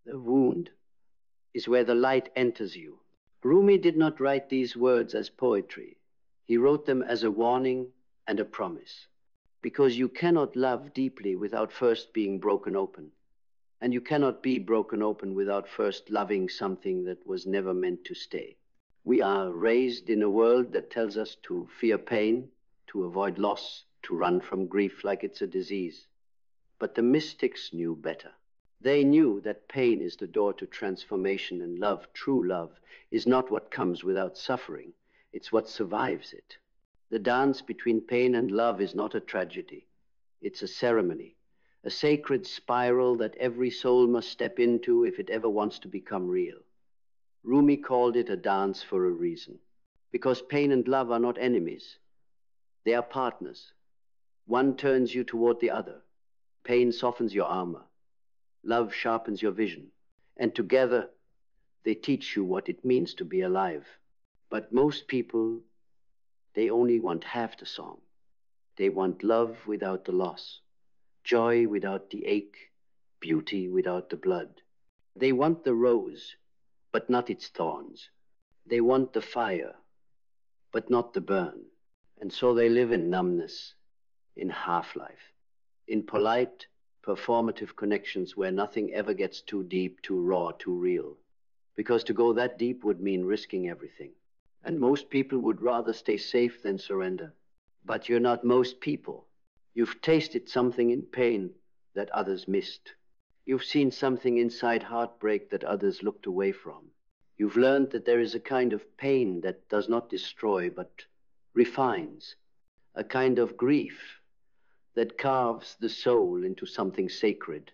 The wound is where the light enters you. Rumi did not write these words as poetry. He wrote them as a warning and a promise. Because you cannot love deeply without first being broken open. And you cannot be broken open without first loving something that was never meant to stay. We are raised in a world that tells us to fear pain, to avoid loss, to run from grief like it's a disease. But the mystics knew better. They knew that pain is the door to transformation, and love, true love, is not what comes without suffering. It's what survives it. The dance between pain and love is not a tragedy. It's a ceremony, a sacred spiral that every soul must step into if it ever wants to become real. Rumi called it a dance for a reason, because pain and love are not enemies. They are partners. One turns you toward the other. Pain softens your armor. Love sharpens your vision. And together, they teach you what it means to be alive. But most people, they only want half the song. They want love without the loss, joy without the ache, beauty without the blood. They want the rose, but not its thorns. They want the fire, but not the burn. And so they live in numbness, in half-life, in polite, performative connections where nothing ever gets too deep, too raw, too real. Because to go that deep would mean risking everything. And most people would rather stay safe than surrender. But you're not most people. You've tasted something in pain that others missed. You've seen something inside heartbreak that others looked away from. You've learned that there is a kind of pain that does not destroy but refines, a kind of grief that carves the soul into something sacred.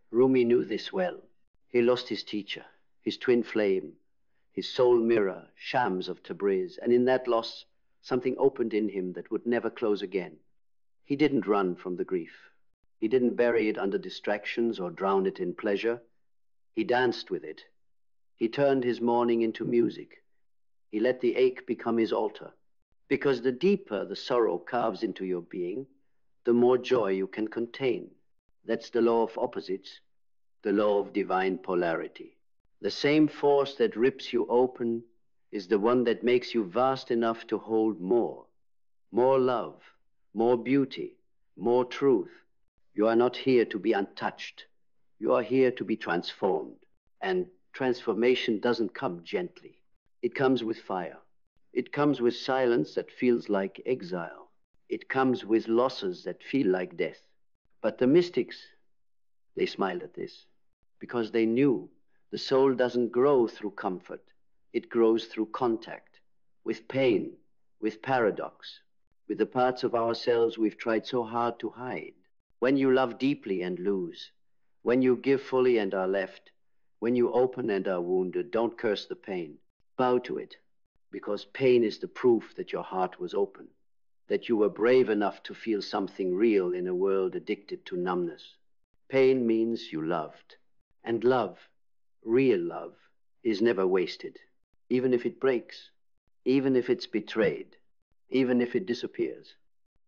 Rumi knew this well. He lost his teacher, his twin flame, his soul mirror, Shams of Tabriz, and in that loss, something opened in him that would never close again. He didn't run from the grief. He didn't bury it under distractions or drown it in pleasure. He danced with it. He turned his mourning into music. He let the ache become his altar. Because the deeper the sorrow carves into your being, the more joy you can contain. That's the law of opposites, the law of divine polarity. The same force that rips you open is the one that makes you vast enough to hold more love, more beauty, more truth. You are not here to be untouched. You are here to be transformed. And transformation doesn't come gently. It comes with fire. It comes with silence that feels like exile. It comes with losses that feel like death. But the mystics, they smiled at this because they knew the soul doesn't grow through comfort. It grows through contact, with pain, with paradox, with the parts of ourselves we've tried so hard to hide. When you love deeply and lose, when you give fully and are left, when you open and are wounded, don't curse the pain. Bow to it, because pain is the proof that your heart was open, that you were brave enough to feel something real in a world addicted to numbness. Pain means you loved. And love, real love, is never wasted, even if it breaks, even if it's betrayed, even if it disappears.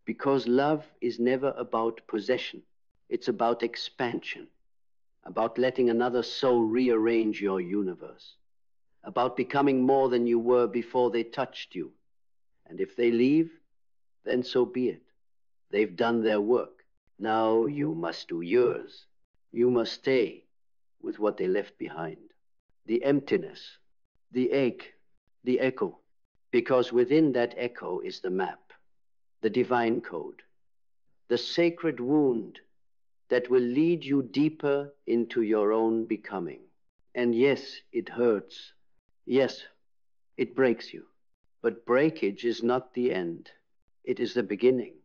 Because love is never about possession. It's about expansion, about letting another soul rearrange your universe, about becoming more than you were before they touched you. And if they leave, then so be it. They've done their work. Now you must do yours. You must stay with what they left behind. The emptiness, the ache, the echo. Because within that echo is the map, the divine code, the sacred wound that will lead you deeper into your own becoming. And yes, it hurts. Yes, it breaks you. But breakage is not the end. It is the beginning.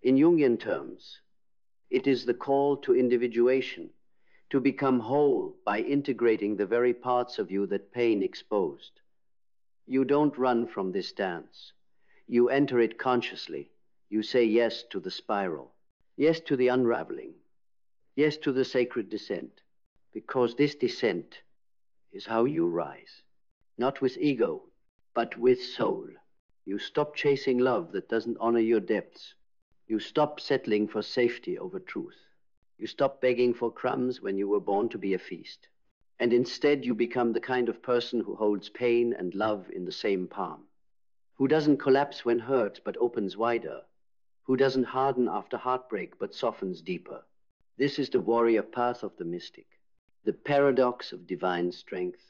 In Jungian terms, it is the call to individuation, to become whole by integrating the very parts of you that pain exposed. You don't run from this dance. You enter it consciously. You say yes to the spiral, yes to the unraveling, yes to the sacred descent, because this descent is how you rise, not with ego, but with soul. You stop chasing love that doesn't honor your depths. You stop settling for safety over truth. You stop begging for crumbs when you were born to be a feast. And instead you become the kind of person who holds pain and love in the same palm, who doesn't collapse when hurt but opens wider, who doesn't harden after heartbreak but softens deeper. This is the warrior path of the mystic, the paradox of divine strength,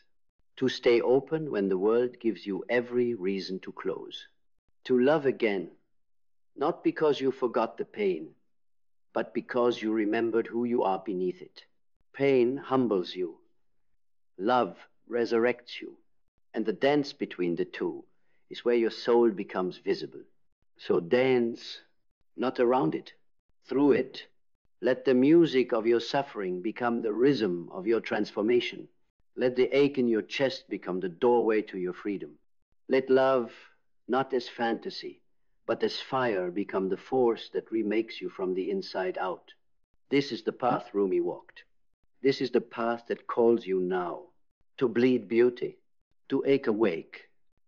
to stay open when the world gives you every reason to close, to love again, not because you forgot the pain, but because you remembered who you are beneath it. Pain humbles you, love resurrects you, and the dance between the two is where your soul becomes visible. So dance not around it, through it. Let the music of your suffering become the rhythm of your transformation. Let the ache in your chest become the doorway to your freedom. Let love, not as fantasy, but as fire, become the force that remakes you from the inside out. This is the path Rumi walked. This is the path that calls you now to bleed beauty, to ache awake,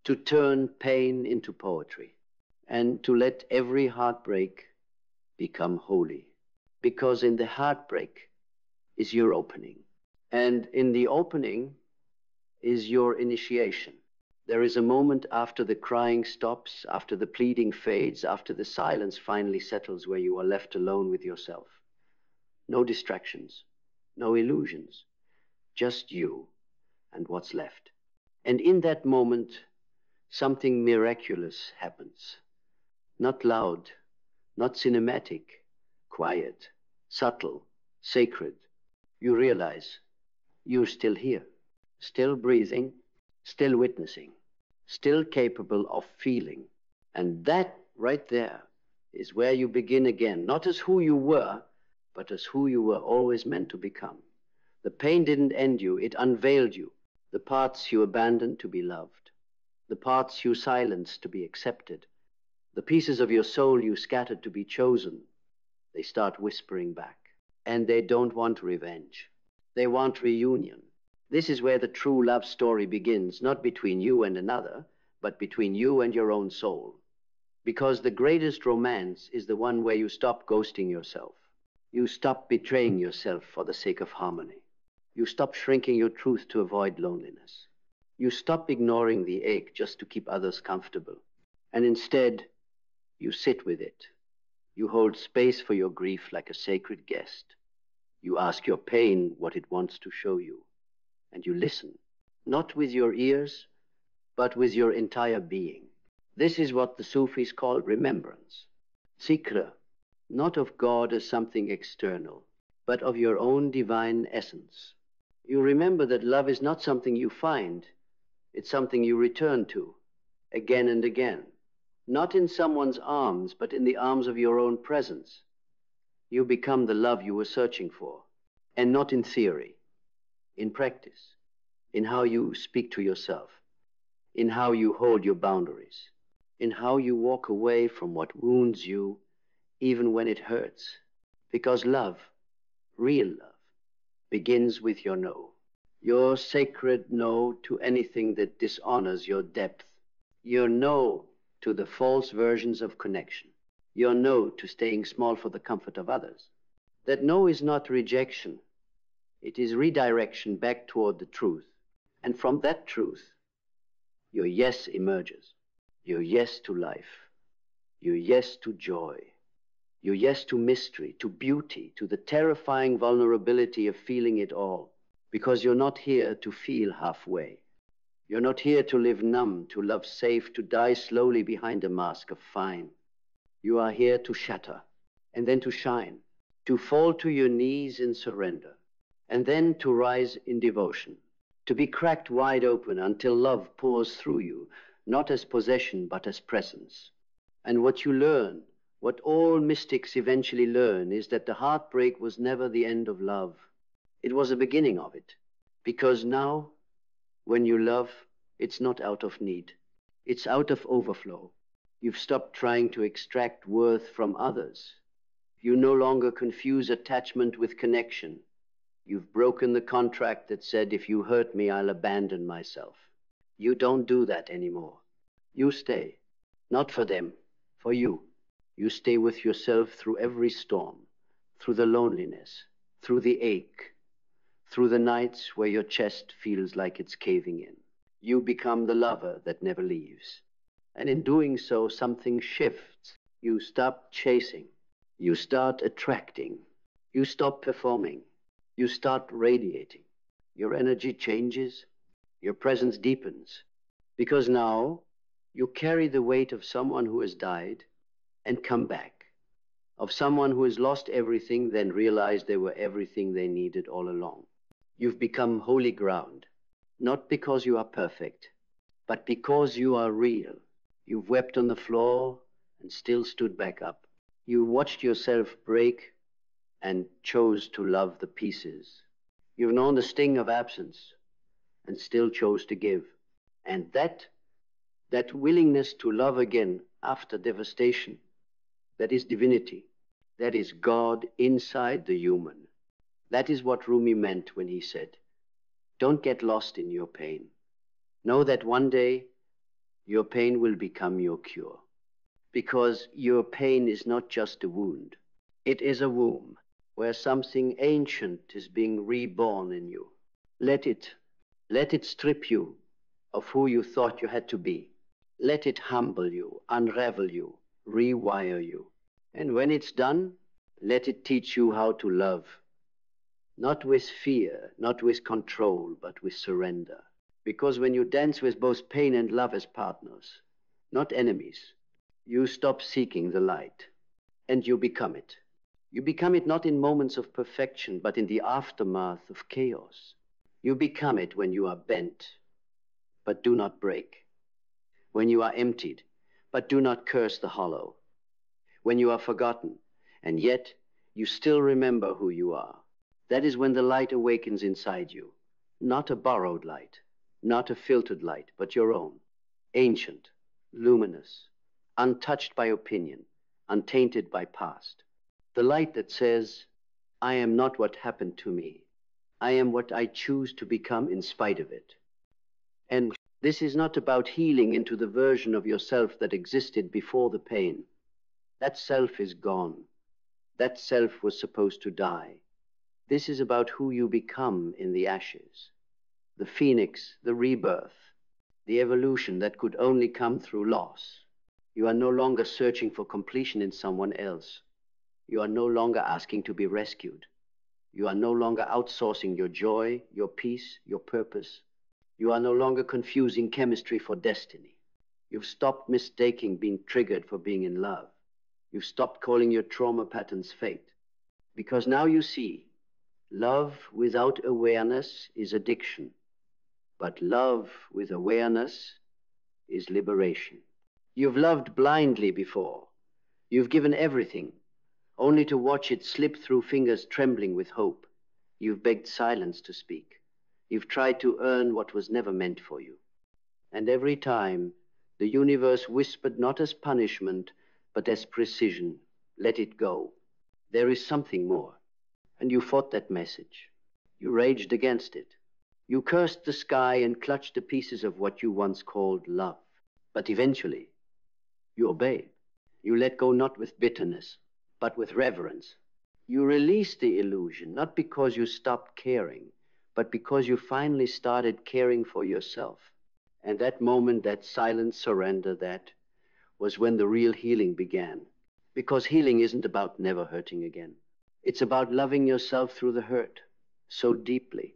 to turn pain into poetry, and to let every heartbreak become holy. Because in the heartbreak is your opening. And in the opening is your initiation. There is a moment after the crying stops, after the pleading fades, after the silence finally settles, where you are left alone with yourself. No distractions, no illusions, just you and what's left. And in that moment, something miraculous happens. Not loud, not cinematic, quiet, subtle, sacred. You realize you're still here, still breathing, still witnessing, still capable of feeling. And that right there is where you begin again, not as who you were, but as who you were always meant to become. The pain didn't end you, it unveiled you. The parts you abandoned to be loved, the parts you silenced to be accepted, the pieces of your soul you scattered to be chosen, they start whispering back. And they don't want revenge. They want reunion. This is where the true love story begins, not between you and another, but between you and your own soul. Because the greatest romance is the one where you stop ghosting yourself. You stop betraying yourself for the sake of harmony. You stop shrinking your truth to avoid loneliness. You stop ignoring the ache just to keep others comfortable. And instead, you sit with it. You hold space for your grief like a sacred guest. You ask your pain what it wants to show you. And you listen, not with your ears, but with your entire being. This is what the Sufis call remembrance. Zikr, not of God as something external, but of your own divine essence. You remember that love is not something you find, it's something you return to, again and again. Not in someone's arms, but in the arms of your own presence. You become the love you were searching for, and not in theory, in practice, in how you speak to yourself, in how you hold your boundaries, in how you walk away from what wounds you, even when it hurts. Because love, real love, begins with your no. Your sacred no to anything that dishonors your depth. Your no to the false versions of connection. Your no to staying small for the comfort of others. That no is not rejection. It is redirection back toward the truth. And from that truth, your yes emerges. Your yes to life. Your yes to joy. Your yes to mystery, to beauty, to the terrifying vulnerability of feeling it all. Because you're not here to feel halfway. You're not here to live numb, to love safe, to die slowly behind a mask of fine. You are here to shatter, and then to shine, to fall to your knees in surrender, and then to rise in devotion, to be cracked wide open until love pours through you, not as possession, but as presence. And what you learn, what all mystics eventually learn, is that the heartbreak was never the end of love. It was the beginning of it. Because now, when you love, it's not out of need. It's out of overflow. You've stopped trying to extract worth from others. You no longer confuse attachment with connection. You've broken the contract that said, if you hurt me, I'll abandon myself. You don't do that anymore. You stay. Not for them, for you. You stay with yourself through every storm, through the loneliness, through the ache, through the nights where your chest feels like it's caving in. You become the lover that never leaves. And in doing so, something shifts. You stop chasing. You start attracting. You stop performing. You start radiating. Your energy changes. Your presence deepens. Because now you carry the weight of someone who has died and come back, of someone who has lost everything, then realized they were everything they needed all along. You've become holy ground, not because you are perfect, but because you are real. You've wept on the floor and still stood back up. You watched yourself break and chose to love the pieces. You've known the sting of absence and still chose to give. And that willingness to love again after devastation, that is divinity. That is God inside the human. That is what Rumi meant when he said, don't get lost in your pain. Know that one day your pain will become your cure. Because your pain is not just a wound. It is a womb where something ancient is being reborn in you. Let it strip you of who you thought you had to be. Let it humble you, unravel you, rewire you. And when it's done, let it teach you how to love. Not with fear, not with control, but with surrender. Because when you dance with both pain and love as partners, not enemies, you stop seeking the light and you become it. You become it not in moments of perfection, but in the aftermath of chaos. You become it when you are bent, but do not break. When you are emptied, but do not curse the hollow. When you are forgotten, and yet you still remember who you are. That is when the light awakens inside you. Not a borrowed light, not a filtered light, but your own. Ancient, luminous, untouched by opinion, untainted by past. The light that says, I am not what happened to me. I am what I choose to become in spite of it. And this is not about healing into the version of yourself that existed before the pain. That self is gone. That self was supposed to die. This is about who you become in the ashes. The phoenix, the rebirth, the evolution that could only come through loss. You are no longer searching for completion in someone else. You are no longer asking to be rescued. You are no longer outsourcing your joy, your peace, your purpose. You are no longer confusing chemistry for destiny. You've stopped mistaking being triggered for being in love. You've stopped calling your trauma patterns fate. Because now you see, love without awareness is addiction. But love with awareness is liberation. You've loved blindly before. You've given everything, only to watch it slip through fingers trembling with hope. You've begged silence to speak. You've tried to earn what was never meant for you. And every time, the universe whispered not as punishment, but as precision, let it go. There is something more. And you fought that message. You raged against it. You cursed the sky and clutched the pieces of what you once called love. But eventually, you obeyed. You let go not with bitterness, but with reverence. You released the illusion, not because you stopped caring, but because you finally started caring for yourself. And that moment, that silent surrender, that was when the real healing began. Because healing isn't about never hurting again. It's about loving yourself through the hurt so deeply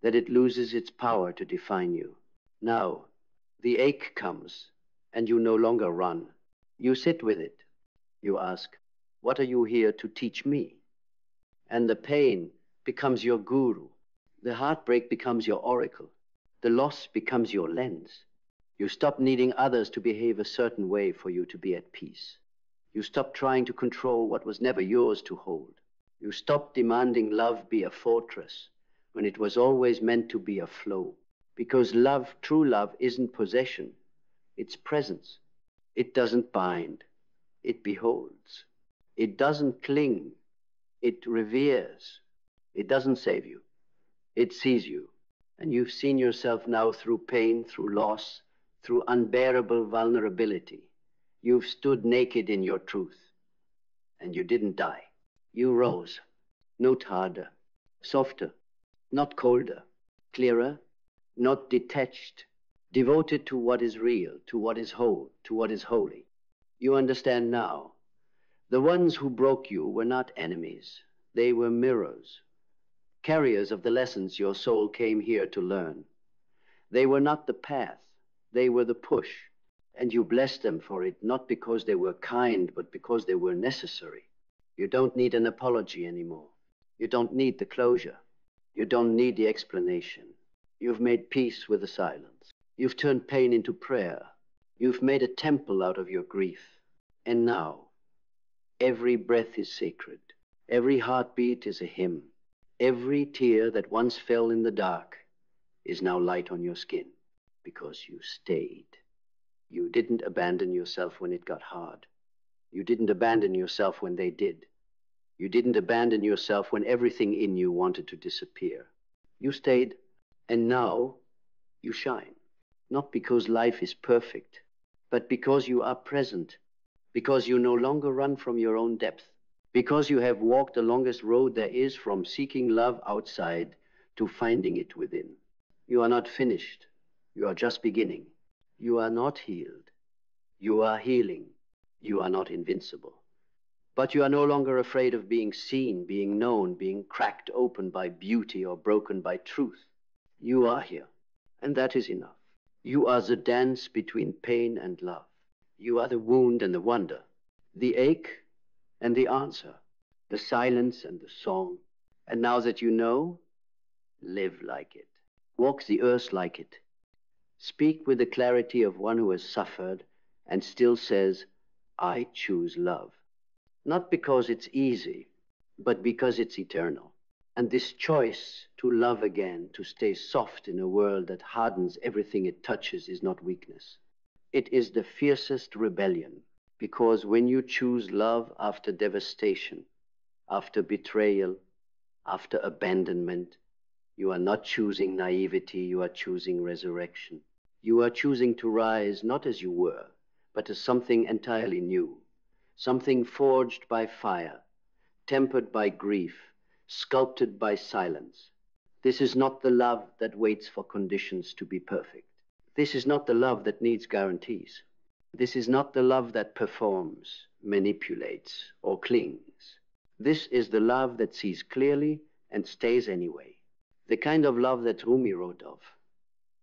that it loses its power to define you. Now, the ache comes, and you no longer run. You sit with it. You ask, what are you here to teach me? And the pain becomes your guru. The heartbreak becomes your oracle. The loss becomes your lens. You stop needing others to behave a certain way for you to be at peace. You stop trying to control what was never yours to hold. You stop demanding love be a fortress when it was always meant to be a flow. Because love, true love, isn't possession. It's presence. It doesn't bind. It beholds. It doesn't cling. It reveres. It doesn't save you. It sees you. And you've seen yourself now through pain, through loss, through unbearable vulnerability. You've stood naked in your truth. And you didn't die. You rose. Not harder. Softer. Not colder, clearer, not detached, devoted to what is real, to what is whole, to what is holy. You understand now. The ones who broke you were not enemies. They were mirrors, carriers of the lessons your soul came here to learn. They were not the path, they were the push. And you blessed them for it, not because they were kind, but because they were necessary. You don't need an apology anymore. You don't need the closure. You don't need the explanation. You've made peace with the silence. You've turned pain into prayer. You've made a temple out of your grief. And now, every breath is sacred. Every heartbeat is a hymn. Every tear that once fell in the dark is now light on your skin because you stayed. You didn't abandon yourself when it got hard. You didn't abandon yourself when they did. You didn't abandon yourself when everything in you wanted to disappear. You stayed, and now you shine. Not because life is perfect, but because you are present, because you no longer run from your own depth, because you have walked the longest road there is from seeking love outside to finding it within. You are not finished. You are just beginning. You are not healed. You are healing. You are not invincible. But you are no longer afraid of being seen, being known, being cracked open by beauty or broken by truth. You are here, and that is enough. You are the dance between pain and love. You are the wound and the wonder, the ache and the answer, the silence and the song. And now that you know, live like it. Walk the earth like it. Speak with the clarity of one who has suffered and still says, I choose love. Not because it's easy, but because it's eternal. And this choice to love again, to stay soft in a world that hardens everything it touches, is not weakness. It is the fiercest rebellion, because when you choose love after devastation, after betrayal, after abandonment, you are not choosing naivety, you are choosing resurrection. You are choosing to rise not as you were, but as something entirely new. Something forged by fire, tempered by grief, sculpted by silence. This is not the love that waits for conditions to be perfect. This is not the love that needs guarantees. This is not the love that performs, manipulates, or clings. This is the love that sees clearly and stays anyway. The kind of love that Rumi wrote of.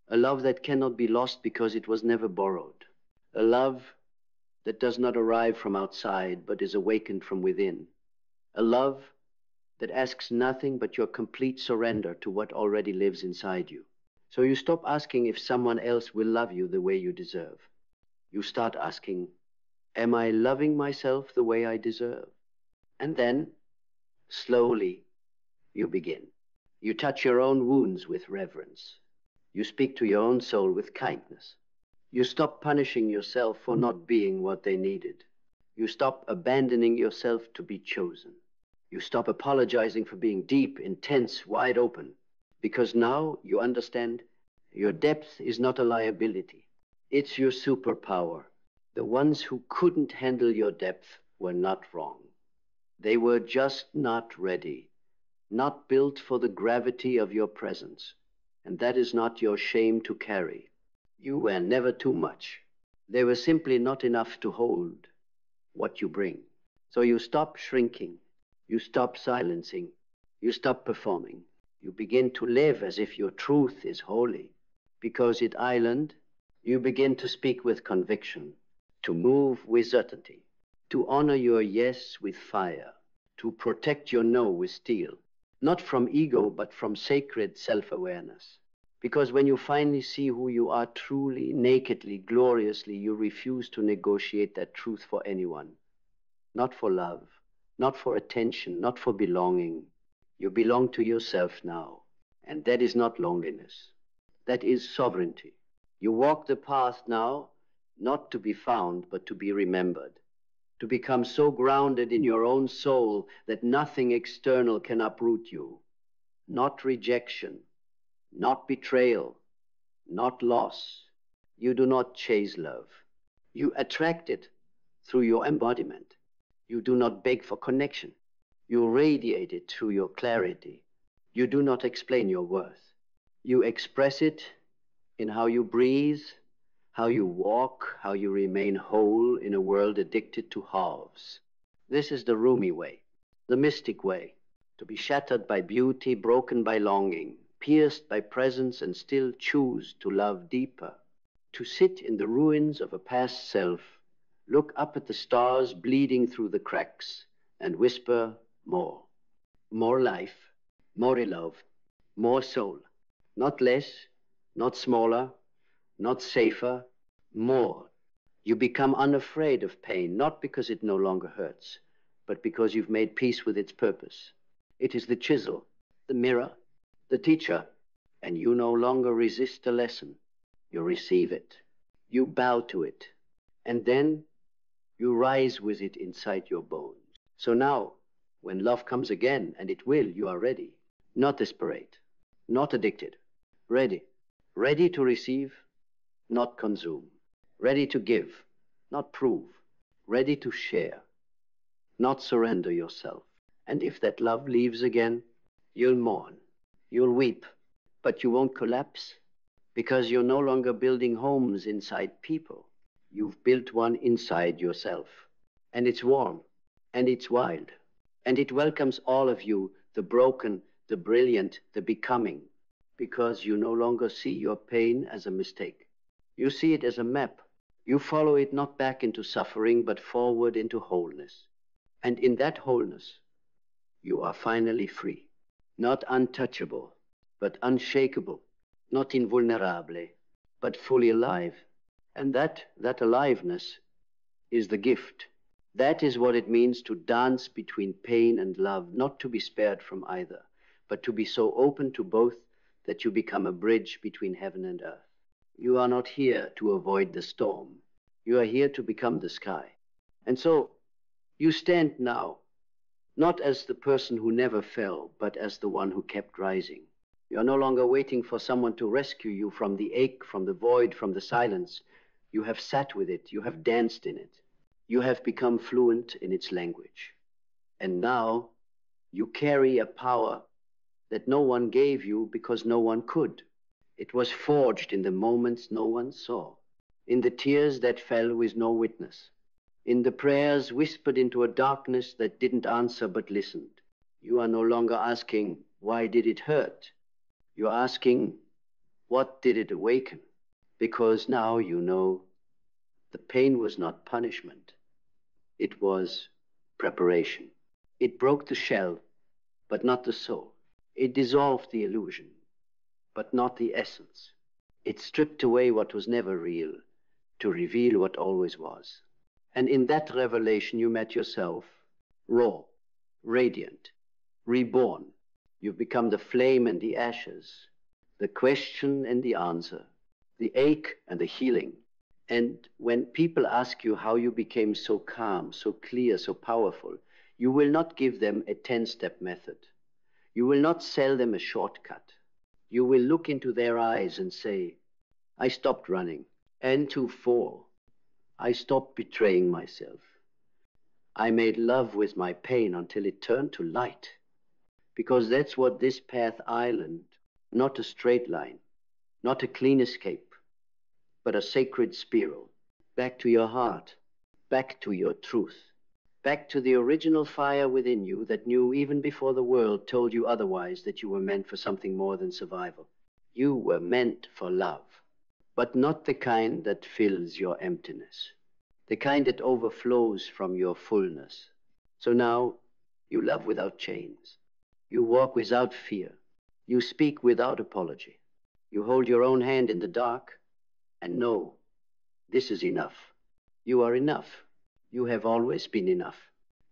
A love that cannot be lost because it was never borrowed. A love that does not arrive from outside, but is awakened from within. A love that asks nothing but your complete surrender to what already lives inside you. So you stop asking if someone else will love you the way you deserve. You start asking, am I loving myself the way I deserve? And then, slowly, you begin. You touch your own wounds with reverence. You speak to your own soul with kindness. You stop punishing yourself for not being what they needed. You stop abandoning yourself to be chosen. You stop apologizing for being deep, intense, wide open. Because now you understand your depth is not a liability. It's your superpower. The ones who couldn't handle your depth were not wrong. They were just not ready, not built for the gravity of your presence. And that is not your shame to carry. You were never too much. They were simply not enough to hold what you bring. So you stop shrinking. You stop silencing. You stop performing. You begin to live as if your truth is holy. Because at Island, you begin to speak with conviction, to move with certainty, to honor your yes with fire, to protect your no with steel, not from ego, but from sacred self-awareness. Because when you finally see who you are truly, nakedly, gloriously, you refuse to negotiate that truth for anyone. Not for love, not for attention, not for belonging. You belong to yourself now. And that is not loneliness. That is sovereignty. You walk the path now, not to be found, but to be remembered. To become so grounded in your own soul that nothing external can uproot you. Not rejection, not betrayal, not loss. You do not chase love. You attract it through your embodiment. You do not beg for connection. You radiate it through your clarity. You do not explain your worth. You express it in how you breathe, how you walk, how you remain whole in a world addicted to halves. This is the Rumi way, the mystic way, to be shattered by beauty, broken by longing, pierced by presence, and still choose to love deeper. To sit in the ruins of a past self, look up at the stars bleeding through the cracks, and whisper more. More life, more love, more soul. Not less, not smaller, not safer, more. You become unafraid of pain, not because it no longer hurts, but because you've made peace with its purpose. It is the chisel, the mirror, the teacher, and you no longer resist a lesson. You receive it. You bow to it. And then you rise with it inside your bones. So now, when love comes again, and it will, you are ready. Not desperate, not addicted. Ready. Ready to receive, not consume. Ready to give, not prove. Ready to share, not surrender yourself. And if that love leaves again, you'll mourn, you'll weep, but you won't collapse because you're no longer building homes inside people. You've built one inside yourself. And it's warm, and it's wild, and it welcomes all of you, the broken, the brilliant, the becoming, because you no longer see your pain as a mistake. You see it as a map. You follow it not back into suffering, but forward into wholeness. And in that wholeness, you are finally free. Not untouchable, but unshakable. Not invulnerable, but fully alive. And that aliveness is the gift. That is what it means to dance between pain and love, not to be spared from either, but to be so open to both that you become a bridge between heaven and earth. You are not here to avoid the storm. You are here to become the sky. And so you stand now, not as the person who never fell, but as the one who kept rising. You are no longer waiting for someone to rescue you from the ache, from the void, from the silence. You have sat with it. You have danced in it. You have become fluent in its language. And now you carry a power that no one gave you because no one could. It was forged in the moments no one saw, in the tears that fell with no witness, in the prayers whispered into a darkness that didn't answer but listened. You are no longer asking, why did it hurt? You're asking, what did it awaken? Because now you know the pain was not punishment. It was preparation. It broke the shell, but not the soul. It dissolved the illusion, but not the essence. It stripped away what was never real to reveal what always was. And in that revelation, you met yourself, raw, radiant, reborn. You've become the flame and the ashes, the question and the answer, the ache and the healing. And when people ask you how you became so calm, so clear, so powerful, you will not give them a 10-step method. You will not sell them a shortcut. You will look into their eyes and say, I stopped running. And to fall, I stopped betraying myself. I made love with my pain until it turned to light. Because that's what this path island, not a straight line, not a clean escape, but a sacred spiral, back to your heart, back to your truth, back to the original fire within you that knew even before the world told you otherwise that you were meant for something more than survival. You were meant for love, but not the kind that fills your emptiness, the kind that overflows from your fullness. So now you love without chains. You walk without fear. You speak without apology. You hold your own hand in the dark and know this is enough. You are enough. You have always been enough.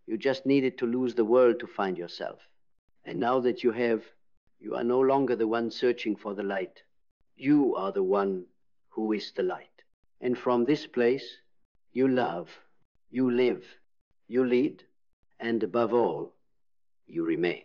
You just needed to lose the world to find yourself. And now that you have, you are no longer the one searching for the light. You are the one who is the light. And from this place, you love, you live, you lead, and above all, you remain.